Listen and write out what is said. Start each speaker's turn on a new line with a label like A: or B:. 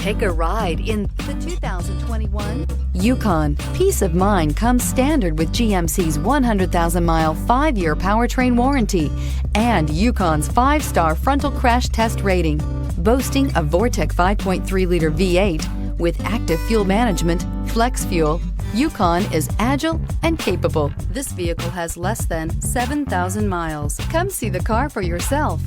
A: Take a ride in the 2021 Yukon. Peace of mind comes standard with GMC's 100,000-mile, 5-year powertrain warranty and Yukon's 5-star frontal crash test rating. Boasting a Vortec 5.3-liter V8 with active fuel management, flex fuel, Yukon is agile and capable. This vehicle has less than 7,000 miles. Come see the car for yourself.